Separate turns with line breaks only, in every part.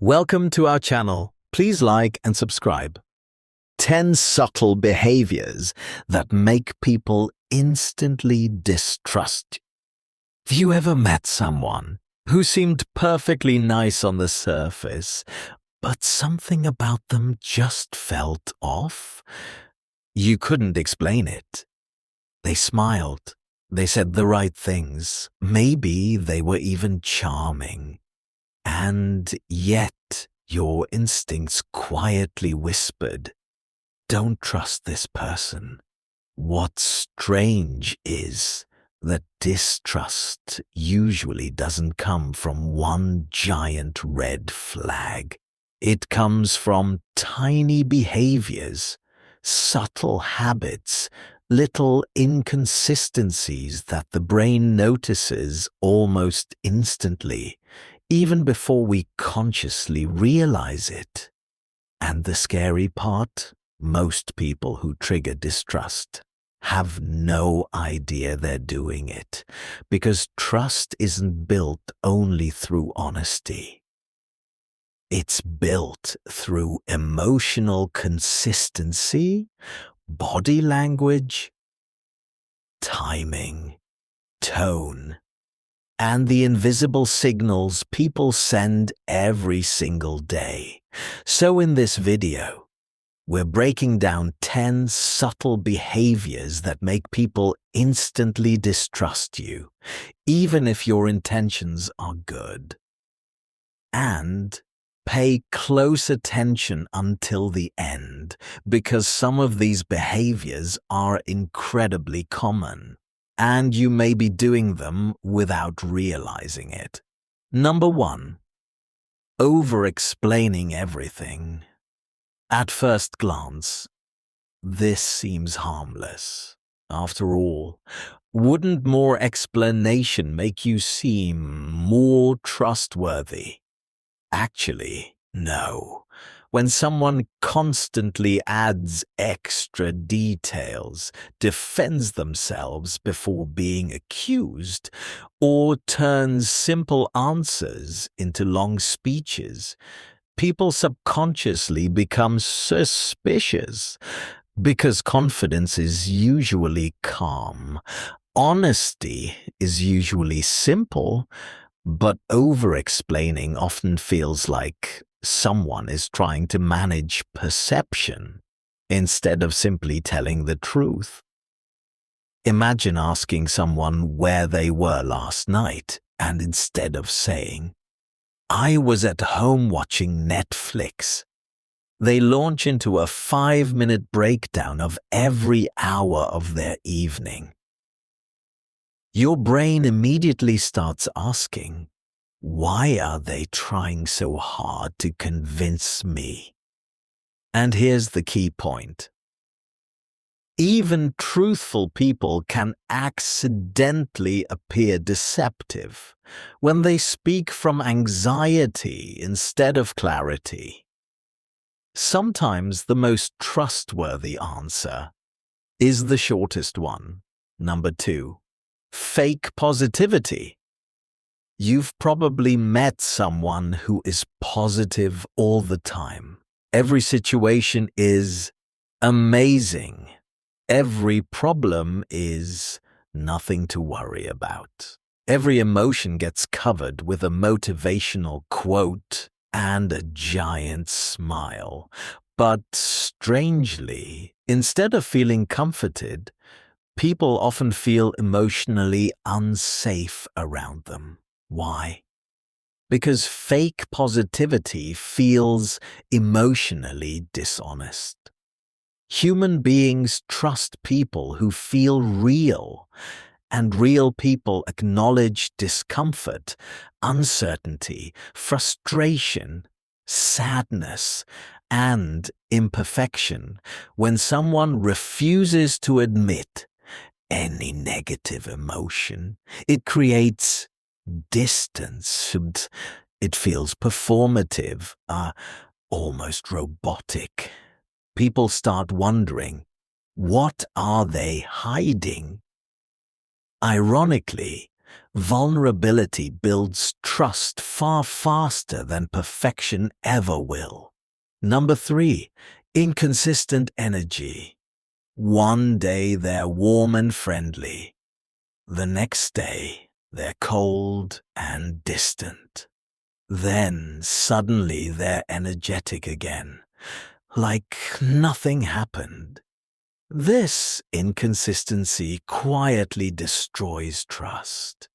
Welcome to our channel. Please like and subscribe. 10 subtle behaviors that make people instantly distrust. Have you ever met someone who seemed perfectly nice on the surface, but something about them just felt off? You couldn't explain it. They smiled. They said the right things. Maybe they were even charming. And yet, your instincts quietly whispered, "Don't trust this person." What's strange is that distrust usually doesn't come from one giant red flag. It comes from tiny behaviors, subtle habits, little inconsistencies that the brain notices almost instantly, even before we consciously realize it. And the scary part, most people who trigger distrust have no idea they're doing it, because trust isn't built only through honesty. It's built through emotional consistency, body language, timing, tone, and the invisible signals people send every single day. So in this video, we're breaking down 10 subtle behaviors that make people instantly distrust you, even if your intentions are good. And pay close attention until the end, because some of these behaviors are incredibly common, and you may be doing them without realizing it. Number 1. Over-explaining everything. At first glance, this seems harmless. After all, wouldn't more explanation make you seem more trustworthy? Actually, no. When someone constantly adds extra details, defends themselves before being accused, or turns simple answers into long speeches, people subconsciously become suspicious, because confidence is usually calm. Honesty is usually simple, but over-explaining often feels like someone is trying to manage perception instead of simply telling the truth. Imagine asking someone where they were last night, and instead of saying, "I was at home watching Netflix," they launch into a 5-minute breakdown of every hour of their evening. Your brain immediately starts asking, why are they trying so hard to convince me? And here's the key point. Even truthful people can accidentally appear deceptive when they speak from anxiety instead of clarity. Sometimes the most trustworthy answer is the shortest one. Number 2. Fake positivity. You've probably met someone who is positive all the time. Every situation is amazing. Every problem is nothing to worry about. Every emotion gets covered with a motivational quote and a giant smile. But strangely, instead of feeling comforted, people often feel emotionally unsafe around them. Why? Because fake positivity feels emotionally dishonest. Human beings trust people who feel real, and real people acknowledge discomfort, uncertainty, frustration, sadness, and imperfection. When someone refuses to admit any negative emotion, it creates distance. It feels performative, almost robotic. People start wondering, what are they hiding? Ironically, Vulnerability builds trust far faster than perfection ever will. Number 3, inconsistent energy. One day they're warm and friendly. The next day they're cold and distant. Then suddenly they're energetic again, like nothing happened. This inconsistency quietly destroys trust.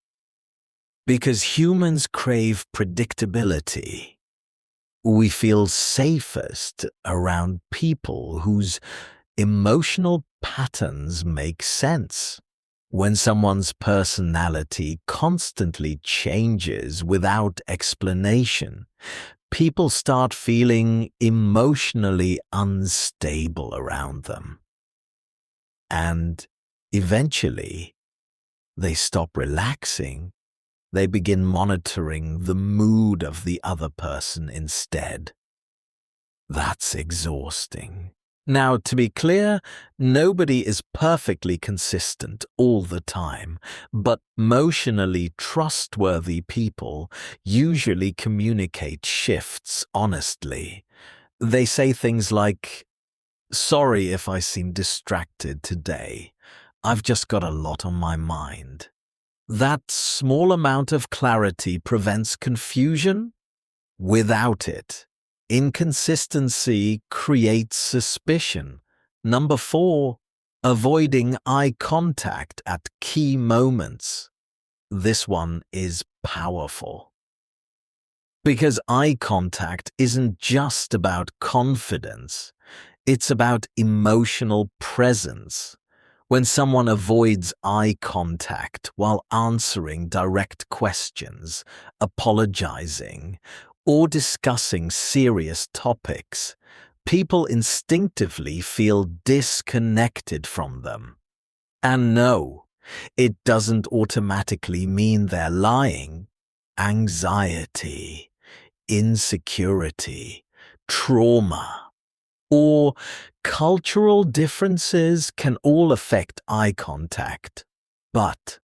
Because humans crave predictability, we feel safest around people whose emotional patterns make sense. When someone's personality constantly changes without explanation, people start feeling emotionally unstable around them. And eventually, they stop relaxing. They begin monitoring the mood of the other person instead. That's exhausting. Now, to be clear, nobody is perfectly consistent all the time, but emotionally trustworthy people usually communicate shifts honestly. They say things like, "Sorry if I seem distracted today. I've just got a lot on my mind." That small amount of clarity prevents confusion. Without it, inconsistency creates suspicion. Number 4, avoiding eye contact at key moments. This one is powerful. Because eye contact isn't just about confidence, it's about emotional presence. When someone avoids eye contact while answering direct questions, apologizing, or discussing serious topics, people instinctively feel disconnected from them. And no, it doesn't automatically mean they're lying. Anxiety, insecurity, trauma, or cultural differences can all affect eye contact. But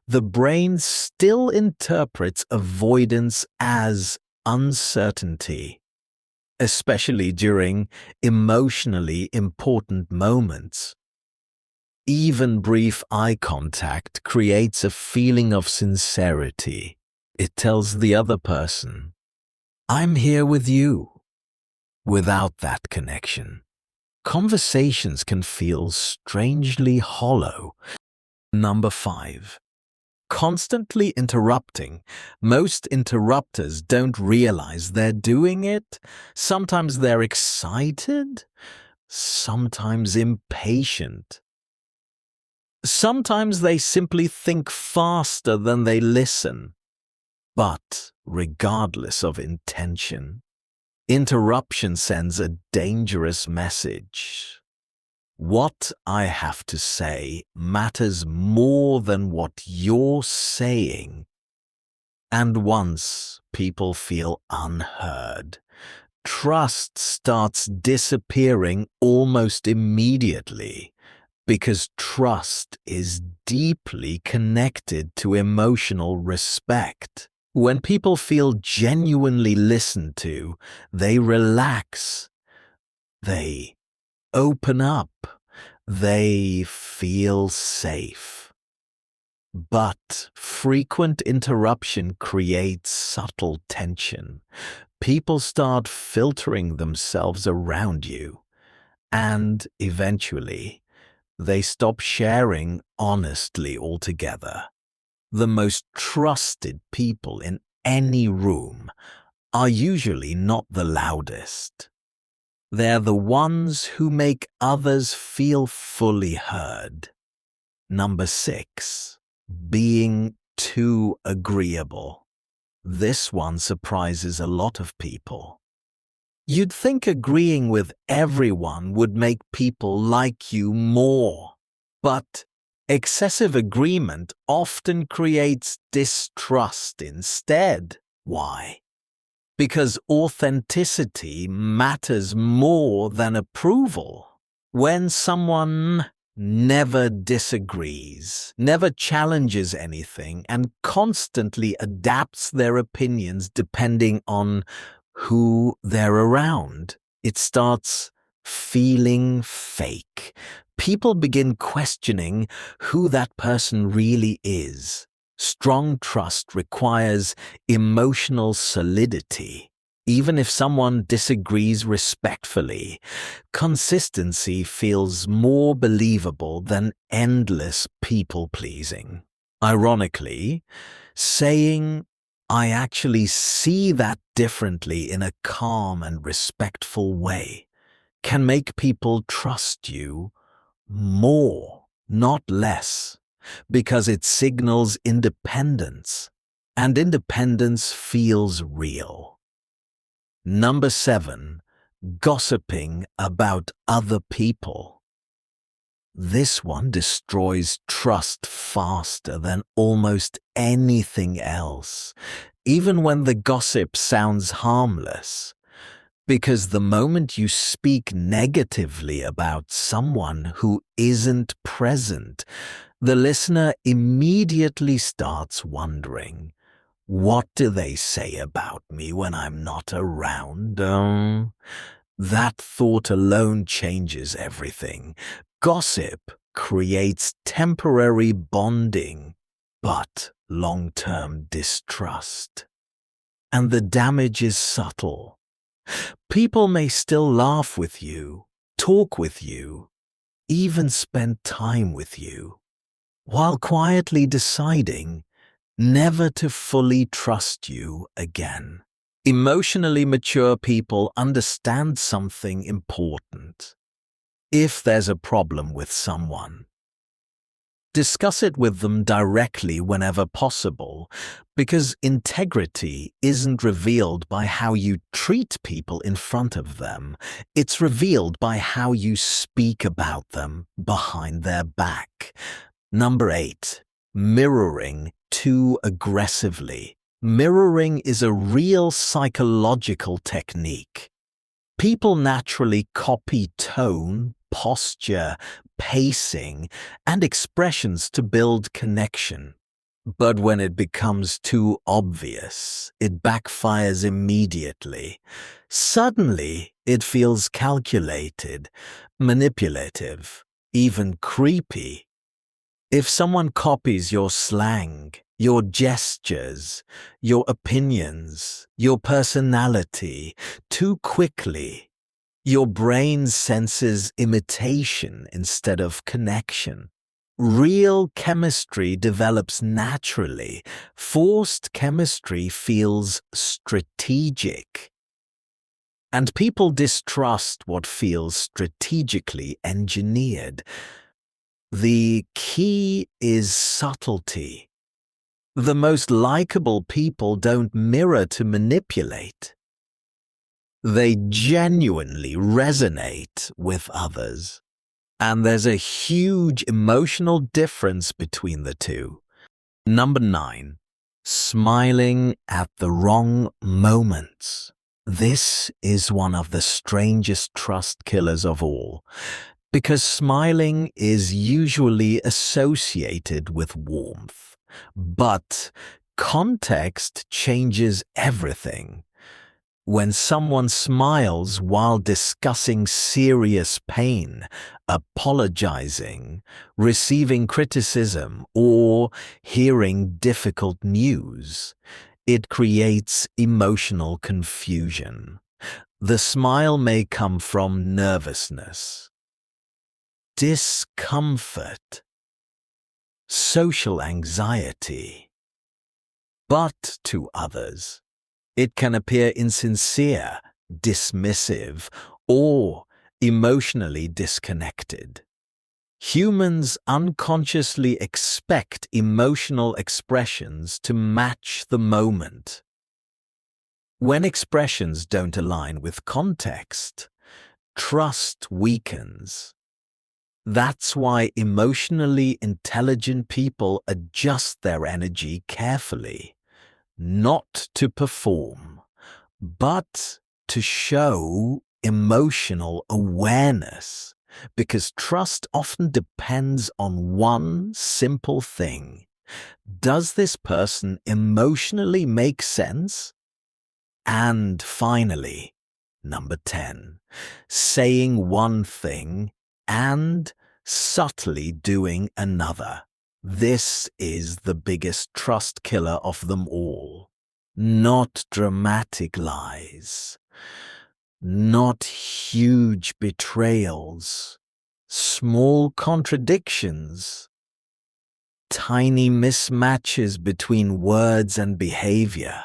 the brain still interprets avoidance as uncertainty, especially during emotionally important moments. Even brief eye contact creates a feeling of sincerity. It tells the other person, "I'm here with you." Without that connection, conversations can feel strangely hollow. Number 5. Constantly interrupting. Most interrupters don't realize they're doing it. Sometimes they're excited, sometimes impatient. Sometimes they simply think faster than they listen. But regardless of intention, interruption sends a dangerous message. What I have to say matters more than what you're saying. And once people feel unheard, trust starts disappearing almost immediately, because trust is deeply connected to emotional respect. When people feel genuinely listened to, they relax, they open up, they feel safe. But frequent interruption creates subtle tension. People start filtering themselves around you, and eventually, they stop sharing honestly altogether. The most trusted people in any room are usually not the loudest. They're the ones who make others feel fully heard. Number 6, being too agreeable. This one surprises a lot of people. You'd think agreeing with everyone would make people like you more, but excessive agreement often creates distrust instead. Why? Because authenticity matters more than approval. When someone never disagrees, never challenges anything, and constantly adapts their opinions depending on who they're around, it starts feeling fake. People begin questioning who that person really is. Strong trust requires emotional solidity. Even if someone disagrees respectfully, consistency feels more believable than endless people-pleasing. Ironically, saying, "I actually see that differently," in a calm and respectful way can make people trust you more, not less, because it signals independence, and independence feels real. Number 7, gossiping about other people. This one destroys trust faster than almost anything else, even when the gossip sounds harmless. Because the moment you speak negatively about someone who isn't present, the listener immediately starts wondering, what do they say about me when I'm not around? That thought alone changes everything. Gossip creates temporary bonding, but long-term distrust. And the damage is subtle. People may still laugh with you, talk with you, even spend time with you, while quietly deciding never to fully trust you again. Emotionally mature people understand something important. If there's a problem with someone, discuss it with them directly whenever possible, because integrity isn't revealed by how you treat people in front of them. It's revealed by how you speak about them behind their back. Number 8, mirroring too aggressively. Mirroring is a real psychological technique. People naturally copy tone, posture, pacing, and expressions to build connection. But when it becomes too obvious, it backfires immediately. Suddenly, it feels calculated, manipulative, even creepy. If someone copies your slang, your gestures, your opinions, your personality too quickly, your brain senses imitation instead of connection. Real chemistry develops naturally. Forced chemistry feels strategic. And people distrust what feels strategically engineered. The key is subtlety. The most likable people don't mirror to manipulate. They genuinely resonate with others. And there's a huge emotional difference between the two. Number 9, smiling at the wrong moments. This is one of the strangest trust killers of all, because smiling is usually associated with warmth. But context changes everything. When someone smiles while discussing serious pain, apologizing, receiving criticism, or hearing difficult news, it creates emotional confusion. The smile may come from nervousness, discomfort, social anxiety, but to others, it can appear insincere, dismissive, or emotionally disconnected. Humans unconsciously expect emotional expressions to match the moment. When expressions don't align with context, trust weakens. That's why emotionally intelligent people adjust their energy carefully, not to perform, but to show emotional awareness. because trust often depends on one simple thing. Does this person emotionally make sense? And finally, number 10, saying one thing and subtly doing another. This is the biggest trust killer of them all. Not dramatic lies, not huge betrayals, small contradictions, tiny mismatches between words and behavior.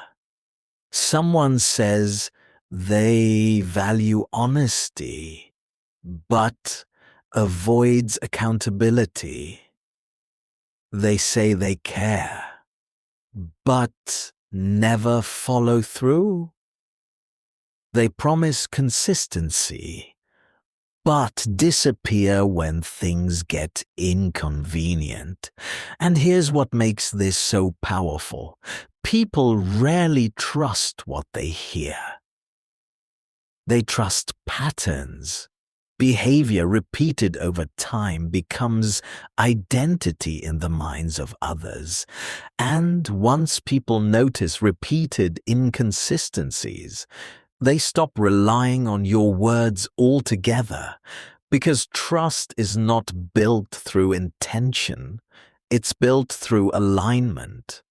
Someone says they value honesty, but avoids accountability. They say they care, but never follow through. They promise consistency, but disappear when things get inconvenient. And here's what makes this so powerful. People rarely trust what they hear. They trust patterns. Behavior repeated over time becomes identity in the minds of others. And once people notice repeated inconsistencies, they stop relying on your words altogether, because trust is not built through intention, it's built through alignment.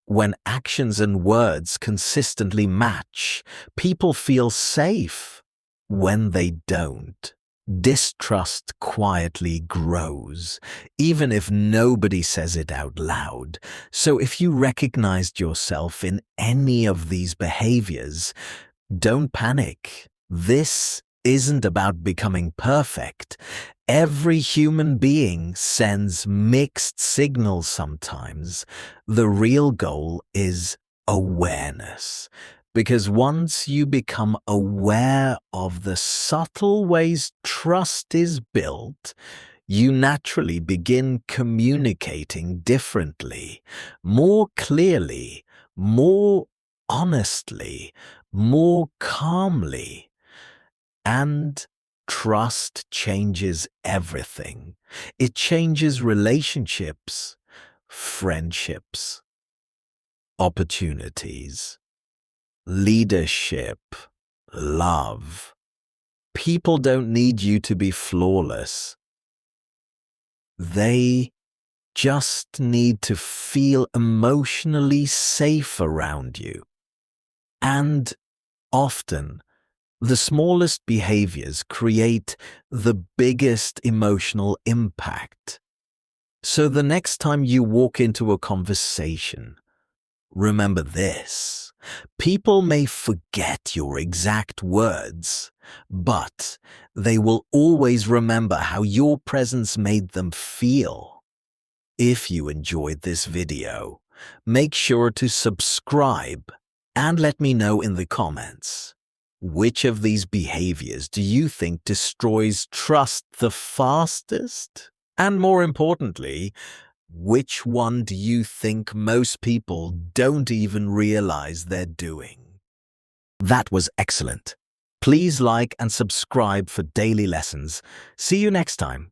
When actions and words consistently match, people feel safe. When they don't, distrust quietly grows, even if nobody says it out loud. So if you recognized yourself in any of these behaviors, don't panic. This isn't about becoming perfect. Every human being sends mixed signals sometimes. The real goal is awareness. Because once you become aware of the subtle ways trust is built, you naturally begin communicating differently, more clearly, more honestly, more calmly. And trust changes everything. It changes relationships, friendships, opportunities, leadership, love. People don't need you to be flawless. They just need to feel emotionally safe around you. And often, the smallest behaviors create the biggest emotional impact. So the next time you walk into a conversation, remember this. People may forget your exact words, but they will always remember how your presence made them feel. If you enjoyed this video, make sure to subscribe and let me know in the comments. Which of these behaviors do you think destroys trust the fastest? And more importantly, which one do you think most people don't even realize they're doing? That was excellent. Please like and subscribe for daily lessons. See you next time.